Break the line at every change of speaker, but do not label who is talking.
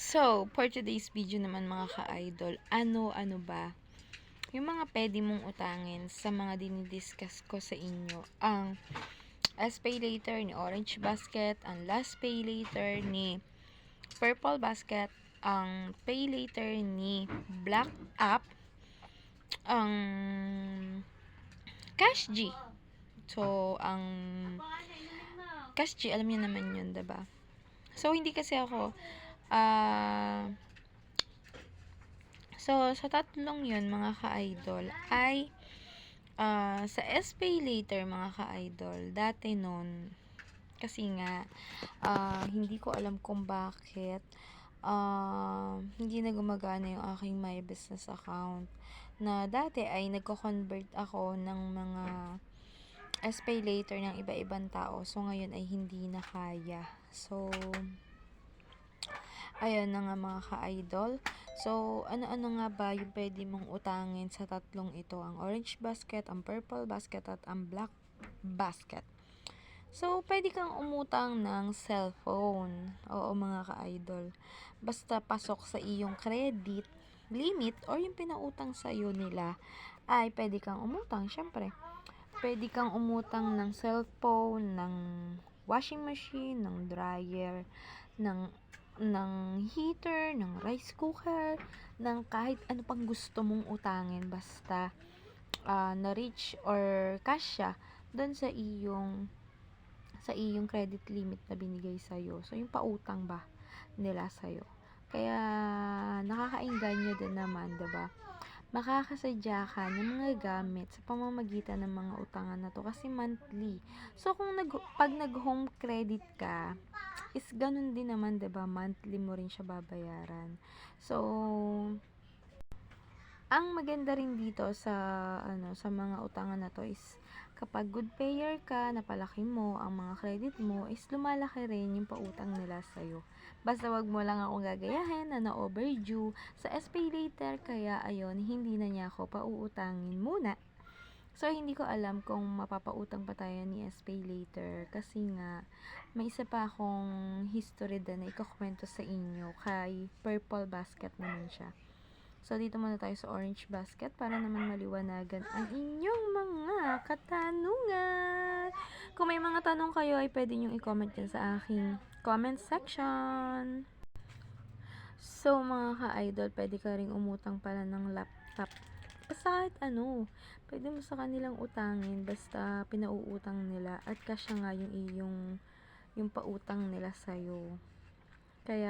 So, for today's video naman mga ka-idol, ano ba yung mga pwede mong utangin sa mga dinidiscuss ko sa inyo? Ang SPay Later ni Orange Basket, ang Last Pay Later ni Purple Basket, ang Pay Later ni Black App, ang Cash G. So, ang Cash G, alam niyo naman yun, diba? So, hindi kasi ako So, sa tatlong yun, mga ka-idol, ay sa SPay Later, mga ka-idol, dati nun, kasi nga, hindi ko alam kung bakit, hindi na gumagana yung aking My Business account. Na dati ay nagko-convert ako ng mga SPay Later ng iba-ibang tao. So, ngayon ay hindi na kaya. So, ayun na nga mga ka-idol. So, ano-ano nga ba yung pwede mong utangin sa tatlong ito? Ang Orange Basket, ang Purple Basket, at ang Black Basket. So, pwede kang umutang ng cellphone. Oo mga ka-idol. Basta pasok sa iyong credit limit or yung pinautang sa iyo nila ay pwede kang umutang. Syempre, pwede kang umutang ng cellphone, ng washing machine, ng dryer, ng heater, ng rice cooker, ng kahit ano pang gusto mong utangin basta na-reach or kasya doon sa iyong credit limit na binigay sa'yo. So, yung pautang ba nila sa'yo. Kaya, nakakainganyo din naman, diba? Makakasadya ka ng mga gamit sa pamamagitan ng mga utangan na to kasi monthly. So, pag nag-home credit ka, is ganun din naman, 'di ba? Monthly mo rin siya babayaran. So, ang maganda rin dito sa mga utangan na to is kapag good payer ka, napalaki mo ang mga credit mo, is lumalaki rin yung pautang nila sa'yo. Basta wag mo lang akong gagayahin na overdue sa SPay Later, kaya ayun, hindi na niya ako pauutangin muna. So, hindi ko alam kung mapapautang pa tayo ni SPay Later kasi nga, may isa pa akong history din na ikukwento sa inyo kay Purple Basket naman siya. So, dito muna tayo sa Orange Basket para naman maliwanagan ang inyong mga katanungan. Kung may mga tanong kayo ay pwede nyo i-comment dyan sa aking comment section. So, mga ka-idol, pwede ka rin umutang pala ng laptop. Basta kahit ano, pwede mo sa kanilang utangin basta pinauutang nila at kasya nga yung pautang nila sa'yo. Kaya,